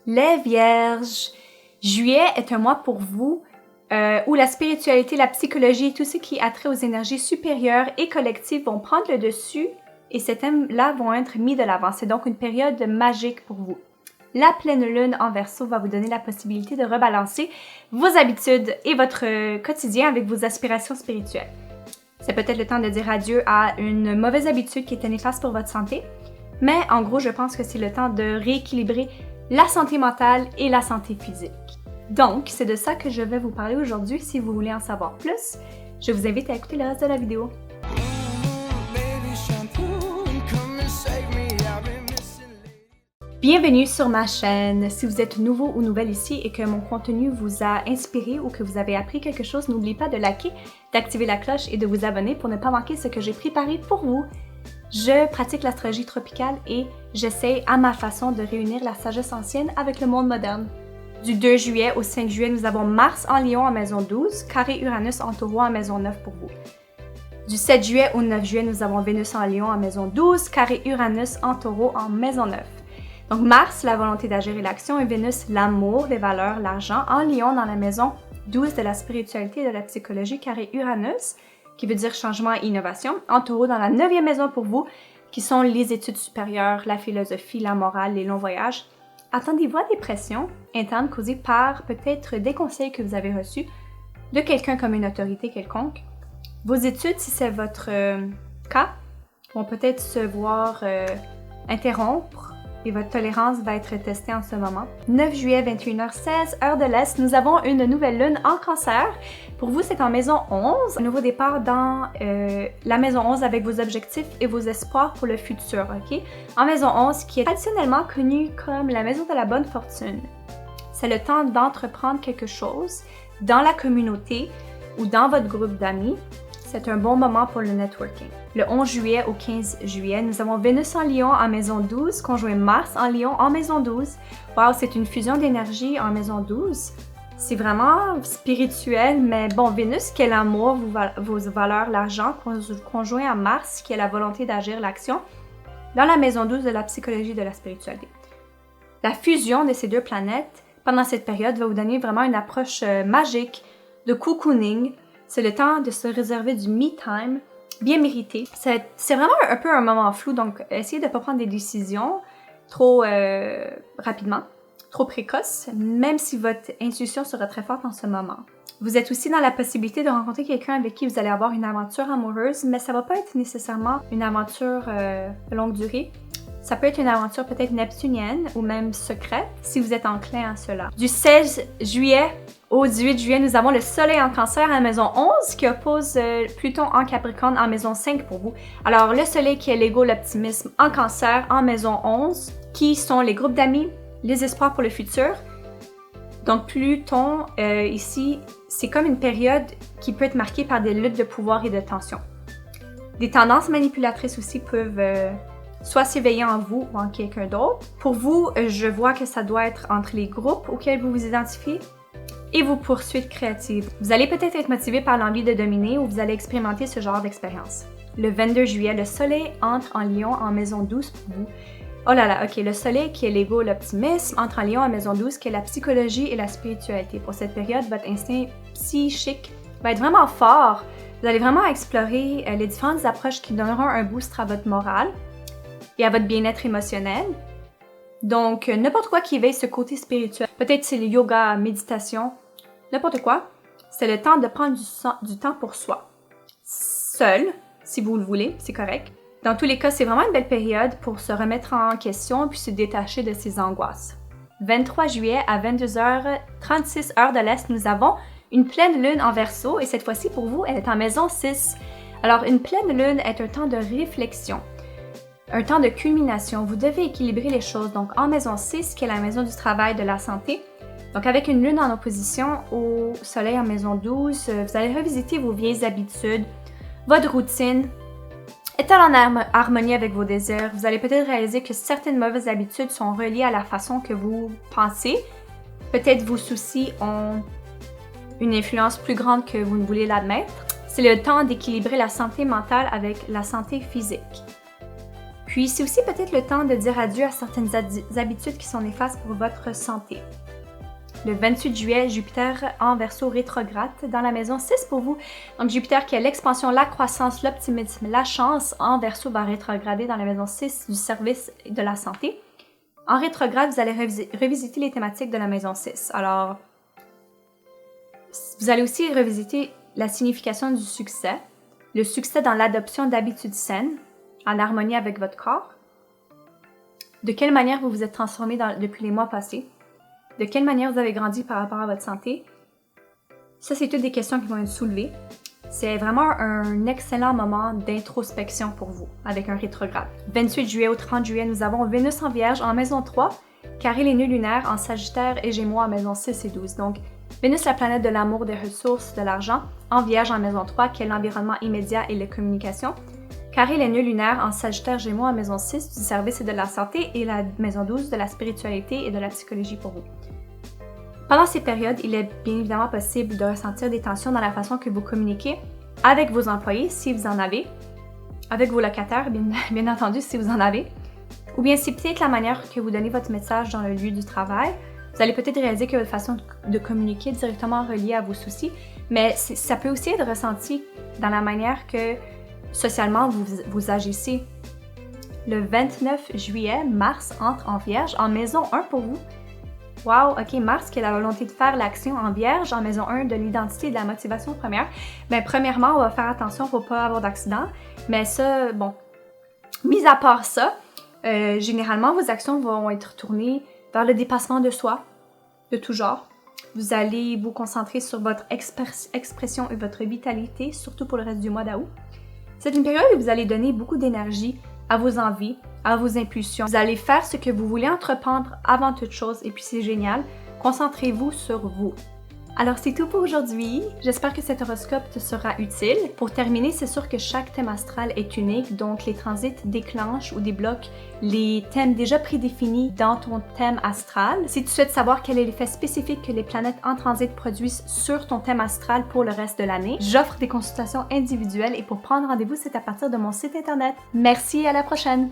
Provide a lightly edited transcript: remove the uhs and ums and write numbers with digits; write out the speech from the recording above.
Les Vierges, juillet est un mois pour vous où la spiritualité, la psychologie et tout ce qui a trait aux énergies supérieures et collectives vont prendre le dessus et ces thèmes-là vont être mis de l'avant. C'est donc une période magique pour vous. La pleine lune en Verseau va vous donner la possibilité de rebalancer vos habitudes et votre quotidien avec vos aspirations spirituelles. C'est peut-être le temps de dire adieu à une mauvaise habitude qui était néfaste pour votre santé, mais en gros, je pense que c'est le temps de rééquilibrer la santé mentale et la santé physique. Donc, c'est de ça que je vais vous parler aujourd'hui. Si vous voulez en savoir plus, je vous invite à écouter le reste de la vidéo. Bienvenue sur ma chaîne. Si vous êtes nouveau ou nouvelle ici et que mon contenu vous a inspiré ou que vous avez appris quelque chose, n'oubliez pas de liker, d'activer la cloche et de vous abonner pour ne pas manquer ce que j'ai préparé pour vous. Je pratique l'astrologie tropicale et j'essaie à ma façon de réunir la sagesse ancienne avec le monde moderne. Du 2 juillet au 5 juillet, nous avons Mars en Lion en maison 12, carré Uranus en Taureau en maison 9 pour vous. Du 7 juillet au 9 juillet, nous avons Vénus en Lion en maison 12, carré Uranus en Taureau en maison 9. Donc Mars, la volonté d'agir et l'action, et Vénus, l'amour, les valeurs, l'argent, en Lion dans la maison 12 de la spiritualité et de la psychologie, carré Uranus, qui veut dire changement et innovation, en Taureau dans la 9e maison pour vous, qui sont les études supérieures, la philosophie, la morale, les longs voyages. Attendez-vous à des pressions internes causées par peut-être des conseils que vous avez reçus de quelqu'un comme une autorité quelconque. Vos études, si c'est votre cas, vont peut-être se voir interrompre et votre tolérance va être testée en ce moment. 9 juillet, 21h16, heure de l'Est, nous avons une nouvelle lune en Cancer. Pour vous, c'est en maison 11. Un nouveau départ dans la maison 11 avec vos objectifs et vos espoirs pour le futur, ok? En maison 11, qui est traditionnellement connue comme la maison de la bonne fortune. C'est le temps d'entreprendre quelque chose dans la communauté ou dans votre groupe d'amis. C'est un bon moment pour le networking. Le 11 juillet au 15 juillet, nous avons Vénus en Lion en maison 12, conjoint Mars en Lion en maison 12. Wow, c'est une fusion d'énergie en maison 12. C'est vraiment spirituel, mais bon, Vénus qui est l'amour, vos valeurs, l'argent, conjoint à Mars qui est la volonté d'agir, l'action, dans la maison 12 de la psychologie et de la spiritualité. La fusion de ces deux planètes pendant cette période va vous donner vraiment une approche magique de cocooning. C'est le temps de se réserver du me time, bien mérité. C'est vraiment un peu un moment flou, donc essayez de ne pas prendre des décisions trop rapidement, trop précoces, même si votre intuition sera très forte en ce moment. Vous êtes aussi dans la possibilité de rencontrer quelqu'un avec qui vous allez avoir une aventure amoureuse, mais ça ne va pas être nécessairement une aventure de longue durée. Ça peut être une aventure peut-être neptunienne ou même secrète, si vous êtes enclin à cela. Du 16 juillet au 18 juillet, nous avons le Soleil en Cancer à la maison 11 qui oppose Pluton en Capricorne en maison 5 pour vous. Alors, le Soleil qui est l'ego, l'optimisme en Cancer en maison 11, qui sont les groupes d'amis, les espoirs pour le futur. Donc, Pluton, ici, c'est comme une période qui peut être marquée par des luttes de pouvoir et de tension. Des tendances manipulatrices aussi peuvent soit s'éveiller en vous ou en quelqu'un d'autre. Pour vous, je vois que ça doit être entre les groupes auxquels vous vous identifiez et vos poursuites créatives. Vous allez peut-être être motivé par l'envie de dominer ou vous allez expérimenter ce genre d'expérience. Le 22 juillet, le Soleil entre en Lion en maison 12 pour vous. Oh là là, ok, le Soleil qui est l'ego, l'optimisme, entre en Lion en maison 12 qui est la psychologie et la spiritualité. Pour cette période, votre instinct psychique va être vraiment fort. Vous allez vraiment explorer les différentes approches qui donneront un boost à votre morale et à votre bien-être émotionnel. Donc, n'importe quoi qui éveille ce côté spirituel. Peut-être c'est le yoga, méditation, n'importe quoi. C'est le temps de prendre du temps pour soi. Seul, si vous le voulez, c'est correct. Dans tous les cas, c'est vraiment une belle période pour se remettre en question puis se détacher de ses angoisses. 23 juillet à 22h36 heure de l'Est, nous avons une pleine lune en Verseau et cette fois-ci pour vous, elle est en maison 6. Alors, une pleine lune est un temps de réflexion. Un temps de culmination, vous devez équilibrer les choses. Donc, en maison 6, qui est la maison du travail, de la santé. Donc, avec une lune en opposition au soleil en maison 12, vous allez revisiter vos vieilles habitudes, votre routine. Est-elle en harmonie avec vos désirs? Vous allez peut-être réaliser que certaines mauvaises habitudes sont reliées à la façon que vous pensez. Peut-être vos soucis ont une influence plus grande que vous ne voulez l'admettre. C'est le temps d'équilibrer la santé mentale avec la santé physique. Puis c'est aussi peut-être le temps de dire adieu à certaines habitudes qui sont néfastes pour votre santé. Le 28 juillet, Jupiter en Verseau rétrograde dans la maison 6 pour vous. Donc Jupiter qui a l'expansion, la croissance, l'optimisme, la chance en Verseau va rétrograder dans la maison 6 du service et de la santé. En rétrograde, vous allez revisiter les thématiques de la maison 6. Alors, vous allez aussi revisiter la signification du succès, le succès dans l'adoption d'habitudes saines, en harmonie avec votre corps, de quelle manière vous vous êtes transformé depuis les mois passés, de quelle manière vous avez grandi par rapport à votre santé. Ça, c'est toutes des questions qui vont être soulevées. C'est vraiment un excellent moment d'introspection pour vous avec un rétrograde. 28 juillet au 30 juillet, nous avons Vénus en Vierge en maison 3, carré les nœuds lunaires en Sagittaire et Gémeaux en maison 6 et 12. Donc, Vénus, la planète de l'amour, des ressources, de l'argent, en Vierge en maison 3, qui est l'environnement immédiat et la communication. Carré les nœuds lunaires en Sagittaire Gémeaux en maison 6 du service et de la santé et la maison 12 de la spiritualité et de la psychologie pour vous. Pendant ces périodes, il est bien évidemment possible de ressentir des tensions dans la façon que vous communiquez avec vos employés, si vous en avez, avec vos locataires, bien entendu, si vous en avez, ou bien c'est peut-être la manière que vous donnez votre message dans le lieu du travail. Vous allez peut-être réaliser que votre façon de communiquer est directement reliée à vos soucis, mais ça peut aussi être ressenti dans la manière que socialement vous agissez. Le 29 juillet, Mars entre en Vierge en maison 1 pour vous. Wow, ok, Mars qui a la volonté de faire l'action en Vierge en maison 1 de l'identité et de la motivation première. Bien, premièrement, on va faire attention pour ne pas avoir d'accident, mais ça, bon, mis à part ça, généralement, vos actions vont être tournées vers le dépassement de soi, de tout genre. Vous allez vous concentrer sur votre expression et votre vitalité, surtout pour le reste du mois d'août. C'est une période où vous allez donner beaucoup d'énergie à vos envies, à vos impulsions. Vous allez faire ce que vous voulez entreprendre avant toute chose et puis c'est génial. Concentrez-vous sur vous. Alors c'est tout pour aujourd'hui. J'espère que cet horoscope te sera utile. Pour terminer, c'est sûr que chaque thème astral est unique, donc les transits déclenchent ou débloquent les thèmes déjà prédéfinis dans ton thème astral. Si tu souhaites savoir quel est l'effet spécifique que les planètes en transit produisent sur ton thème astral pour le reste de l'année, j'offre des consultations individuelles et pour prendre rendez-vous, c'est à partir de mon site internet. Merci et à la prochaine!